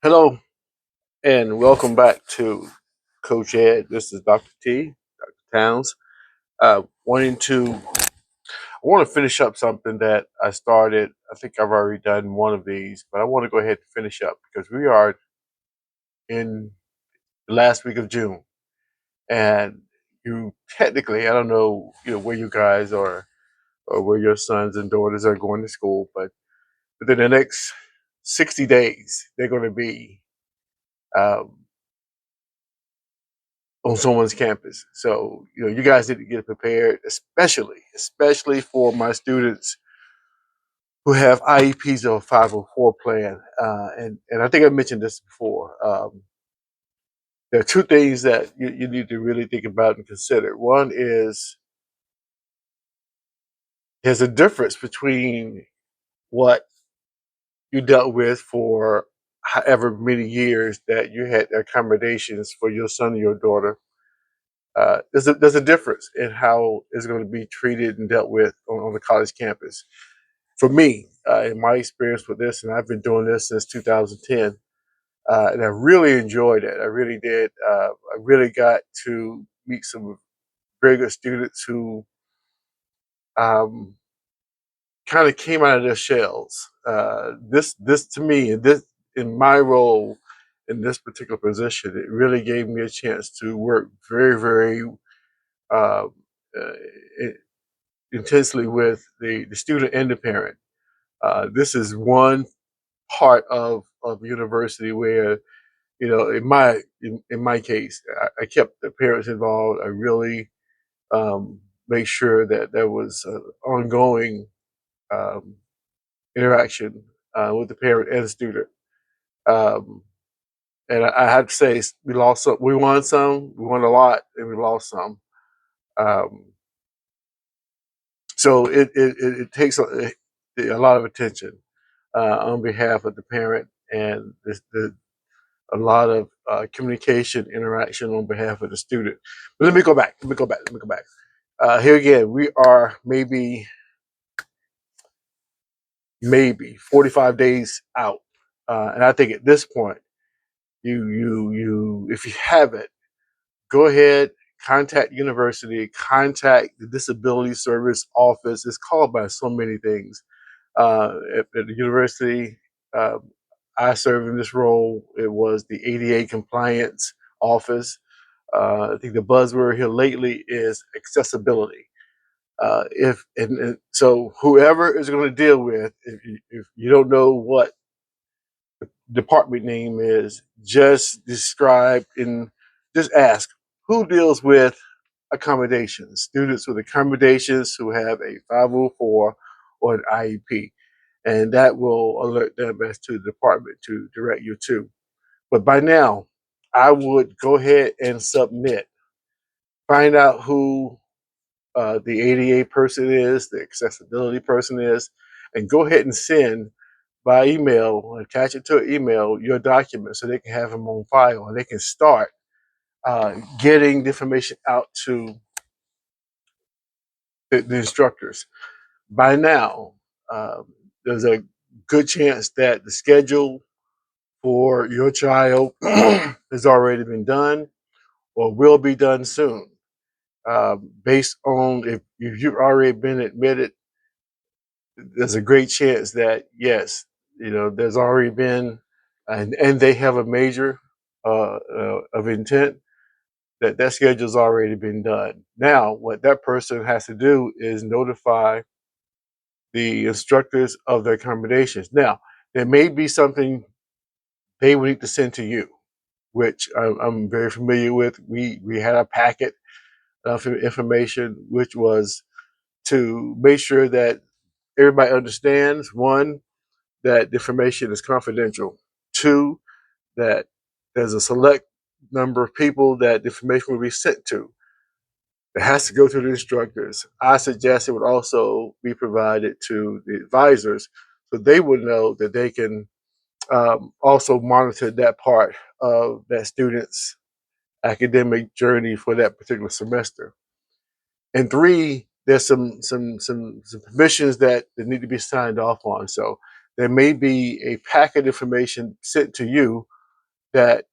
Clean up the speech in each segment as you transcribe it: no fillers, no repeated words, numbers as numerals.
Hello and welcome back to Coach Ed. This is Dr. T, Dr. Towns. I want to finish up something that I started. I think I've already done one of these, but I want to go ahead and finish up because we are in the last week of June, and you technically, I don't know, where you guys are or where your sons and daughters are going to school, but within the next 60 days, they're going to be um, on someone's campus. So, you guys need to get prepared, especially for my students who have IEPs or 504 plan. And I think I mentioned this before. There are two things that you need to really think about and consider. One is there's a difference between what you dealt with for however many years that you had accommodations for your son or your daughter. There's a difference in how it's going to be treated and dealt with on the college campus. For me, in my experience with this, and I've been doing this since 2010, and I really enjoyed it. I really did. I really got to meet some very good students who um, kind of came out of their shells. This to me, this in my role in this particular position, it really gave me a chance to work very uh, uh, intensely with the student and the parent. This is one part of university where, in my case, I kept the parents involved. I really made sure that there was ongoing um, interaction with the parent and the student. Um, and I have to say, we lost some, we won some, we won a lot, and we lost some. Um, so it takes a lot of attention on behalf of the parent and a lot of communication interaction on behalf of the student. But let me go back. Let me go back. Here again, we are maybe 45 days out, and I think at this point, if you haven't, go ahead, contact university, contact the disability service office. It's called by so many things. At the university, uh, I served in this role. It was the ADA compliance office. I think the buzzword here lately is accessibility. If and so, whoever is going to deal with, if you don't know what department name is, just describe and just ask who deals with accommodations, students with accommodations who have a 504 or an IEP, and that will alert them as to the department to direct you to. But by now, I would go ahead and submit. Find out who the ADA person is, the accessibility person is, and go ahead and send by email, attach it to an email, your documents so they can have them on file and they can start getting the information out to the instructors. By now, um, there's a good chance that the schedule for your child has already been done or will be done soon. Based on if you've already been admitted, there's a great chance that yes, there's already been, and they have a major of intent that schedule's already been done. Now, what that person has to do is notify the instructors of their accommodations. Now, there may be something they will need to send to you, which I'm very familiar with. We had a packet of information, which was to make sure that everybody understands one, that the information is confidential. Two, that there's a select number of people that the information will be sent to. It has to go to the instructors. I suggest it would also be provided to the advisors so they would know that they can also monitor that part of that student's academic journey for that particular semester. And three, there's some permissions that need to be signed off on. So there may be a packet information sent to you that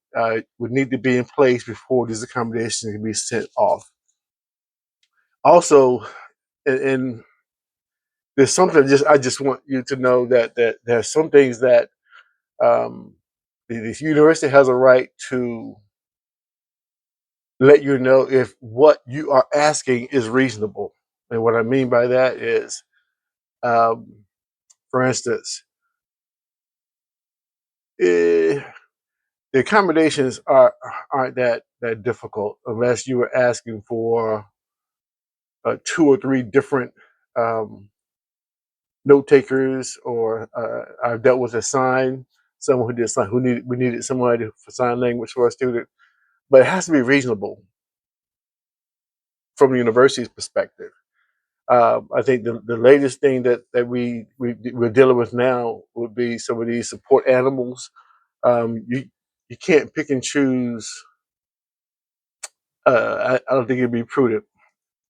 would need to be in place before these accommodations can be sent off. Also, and there's something I just want you to know that there's some things that um, the university has a right to let you know if what you are asking is reasonable. And what I mean by that is, um, for instance, eh, the accommodations aren't that difficult unless you were asking for two or three different um, note takers, or I've dealt with a sign, someone who did sign, we needed somebody for sign language for a student, but it has to be reasonable from the university's perspective. I think the latest thing we're dealing with now would be some of these support animals. You can't pick and choose. I don't think it'd be prudent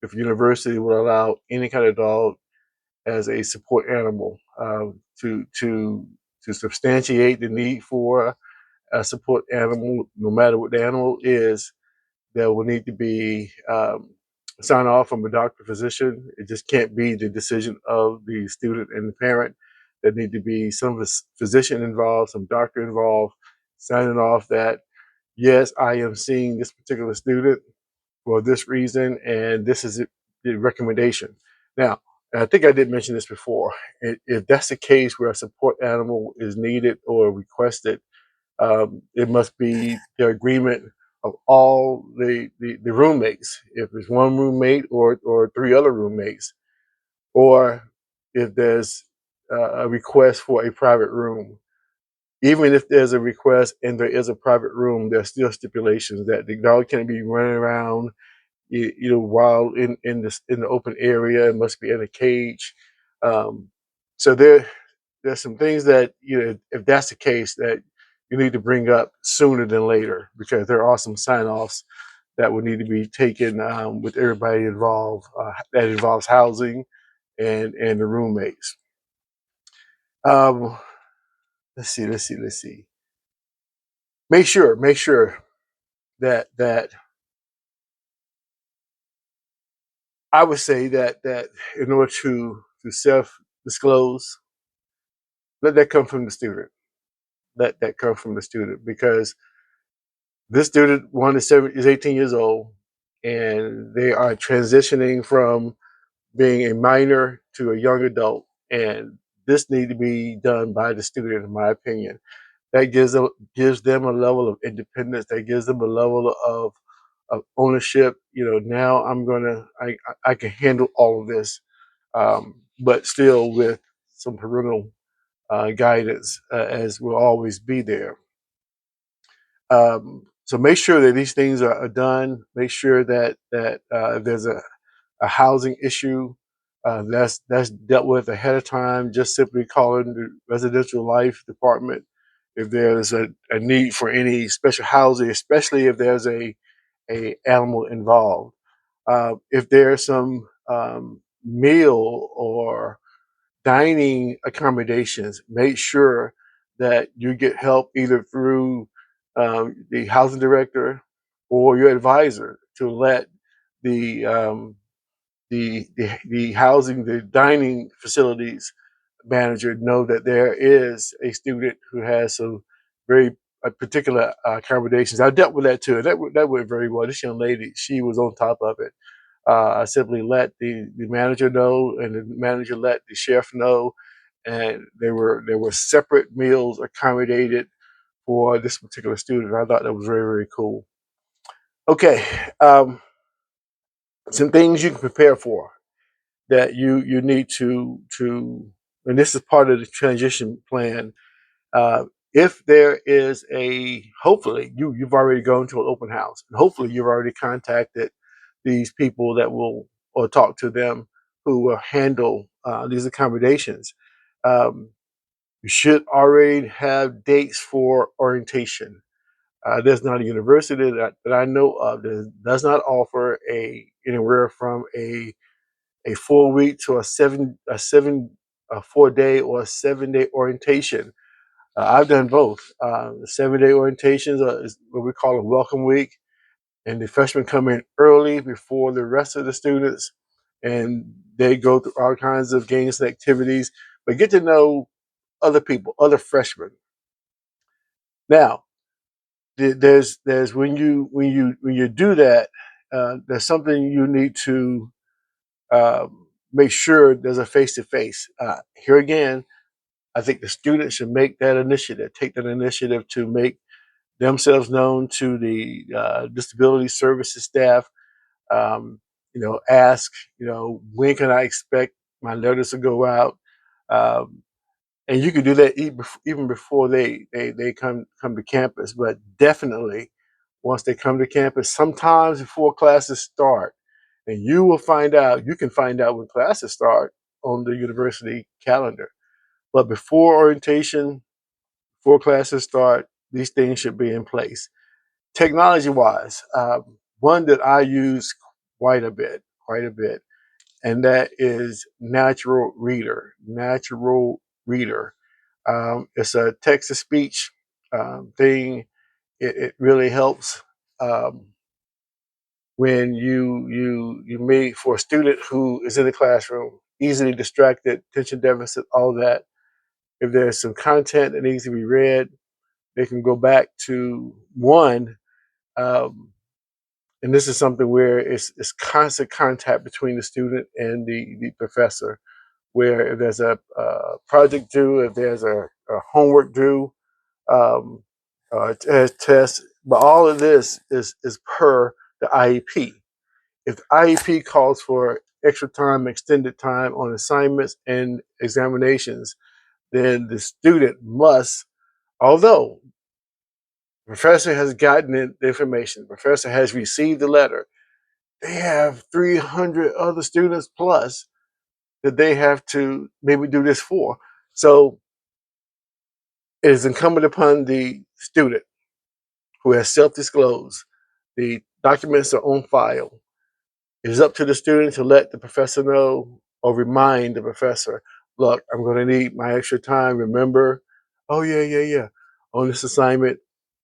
if university would allow any kind of dog as a support animal, to substantiate the need for a support animal. No matter what the animal is, there will need to be sign off from a doctor physician. It just can't be the decision of the student and the parent. There need to be some physician involved, some doctor involved, signing off that yes, I am seeing this particular student for this reason, and this is the recommendation. Now, I think I did mention this before. If that's the case where a support animal is needed or requested, it must be the agreement of all the roommates. If it's one roommate or three other roommates, or if there's a request for a private room. Even if there's a request and there is a private room, there's still stipulations that the dog can't be running around, while in the open area. It must be in a cage. Um, so there's some things that, if that's the case, that you need to bring up sooner than later, because there are some sign offs that would need to be taken with everybody involved. That involves housing and the roommates. Um, let's see. Make sure that I would say that in order to self disclose, let that come from the student. Let that come from the student, because this student, one is 18 years old, and they are transitioning from being a minor to a young adult, and this needs to be done by the student, in my opinion. That gives them a level of independence. That gives them a level of ownership. Now I can handle all of this, but still with some parental guidance, as will always be there. So make sure that these things are done. Make sure that if there's a housing issue, that's dealt with ahead of time. Just simply calling the residential life department if there's a need for any special housing, especially if there's a animal involved. If there's some meal or dining accommodations, make sure that you get help either through the housing director or your advisor to let the the housing, the dining facilities manager know that there is a student who has some very particular accommodations. I dealt with that too. That went very well. This young lady, she was on top of it. I simply let the manager know, and the manager let the chef know, and there were separate meals accommodated for this particular student. I thought that was very, very cool. Okay, some things you can prepare for that you need to, and this is part of the transition plan. Uh, if there is hopefully you've already gone to an open house, and hopefully you've already contacted these people that will, or talk to them, who will handle these accommodations. Um, you should already have dates for orientation. There's not a university that I know of that does not offer anywhere from a 4 week to a seven a 4-day or a 7-day orientation. I've done both. The 7-day orientations is what we call a welcome week, and the freshmen come in early before the rest of the students, and they go through all kinds of games and activities, but get to know other people, other freshmen. Now, there's when you do that, there's something you need to make sure there's a face to face. Here again, I think the students should make that initiative, take that initiative to make themselves known to the disability services staff. Um, ask, when can I expect my letters to go out? Um, and you can do that even before they come to campus. But definitely, once they come to campus, sometimes before classes start, and you can find out when classes start on the university calendar. But before orientation, before classes start, these things should be in place. Technology wise, one that I use quite a bit, and that is Natural Reader. Natural Reader. It's a text to speech thing. It really helps when you meet for a student who is in the classroom, easily distracted, attention deficit, all that. If there's some content that needs to be read, they can go back to one. Um, and this is something where it's constant contact between the student and the professor, where if there's a project due, if there's a homework due, um, test, but all of this is per the IEP. If the IEP calls for extra time, extended time on assignments and examinations, then the student must, although the professor has gotten the information, the professor has received the letter, they have 300 other students plus that they have to maybe do this for. So it is incumbent upon the student who has self-disclosed, the documents are on file. It is up to the student to let the professor know or remind the professor, look, I'm going to need my extra time. Remember, oh, yeah, on this assignment,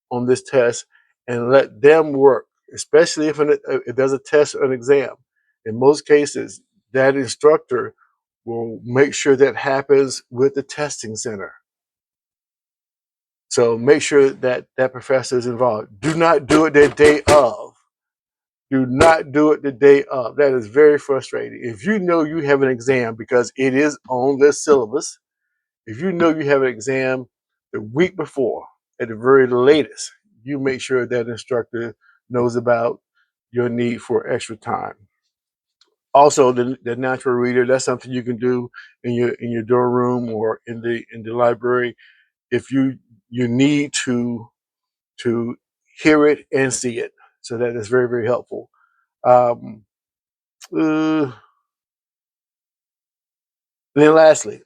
on this test, and let them work, especially if there's a test or an exam. In most cases, that instructor will make sure that happens with the testing center. So make sure that that professor is involved. Do not do it the day of. Do not do it the day of. That is very frustrating. If you know you have an exam because it is on the syllabus, if you know you have an exam the week before, at the very latest, you make sure that instructor knows about your need for extra time. Also, the natural reader, that's something you can do in your dorm room or in the library if you need to hear it and see it. So that is very, very helpful. Um, uh, then lastly,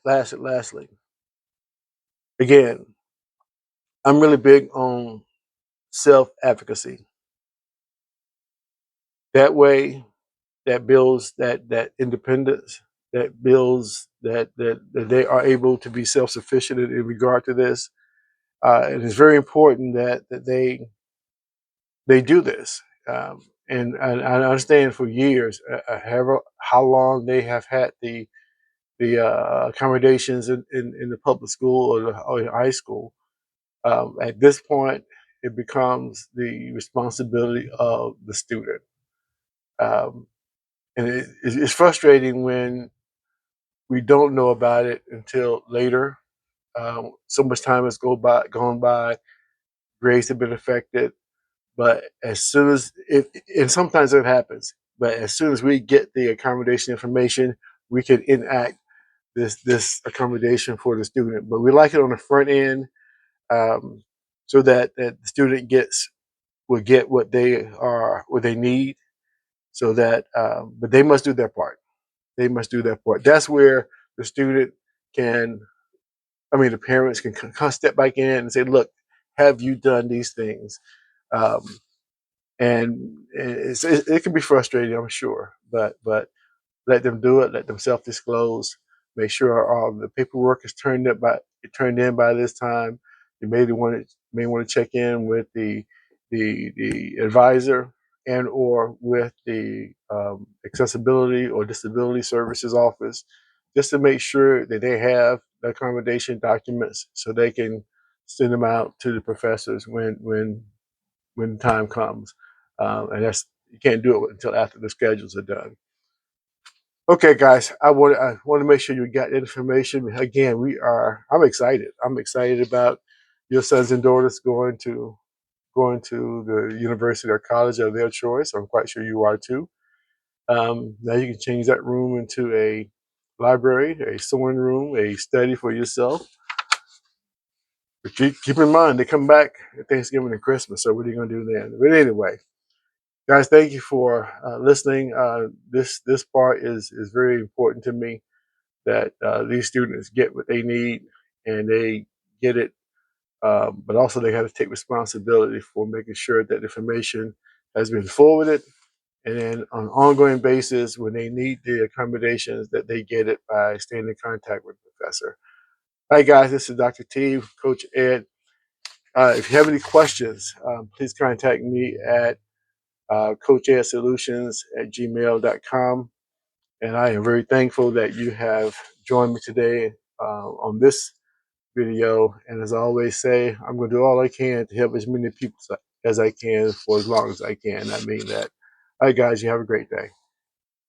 again, I'm really big on self advocacy. That way, that builds that independence, that builds that they are able to be self sufficient in regard to this. And it's very important that they do this. And I understand for years, however how long they have had the accommodations in the public school or high school. At this point, it becomes the responsibility of the student. Um, and it's frustrating when we don't know about it until later. So much time has gone by, grades have been affected, but as soon as and sometimes it happens, but as soon as we get the accommodation information, we can enact this accommodation for the student. But we like it on the front end, um, so that the student will get what they need, so that but they must do their part. They must do their part. That's where the student can, the parents can step back in and say, look, have you done these things? Um, and it can be frustrating, I'm sure, but let them do it. Let them self disclose. Make sure all the paperwork is turned in by this time. You may want to check in with the advisor and or with the accessibility or disability services office, just to make sure that they have the accommodation documents so they can send them out to the professors when time comes. And that's, you can't do it until after the schedules are done. Okay, guys, I want to make sure you got information. Again, I'm excited. I'm excited about your sons and daughters going to the university or college of their choice. I'm quite sure you are too. Now you can change that room into a library, a sewing room, a study for yourself. But keep in mind, they come back at Thanksgiving and Christmas. So what are you going to do then? But anyway, guys, thank you for listening. This part is very important to me, that these students get what they need and they get it, but also they have to take responsibility for making sure that information has been forwarded, and then on an ongoing basis, when they need the accommodations, that they get it by staying in contact with the professor. All right, guys, this is Dr. T, Coach Ed. If you have any questions, please contact me at coachedsolutions@gmail.com. And I am very thankful that you have joined me today on this video. And as I always say, I'm going to do all I can to help as many people as I can for as long as I can. I mean that. All right, guys, you have a great day.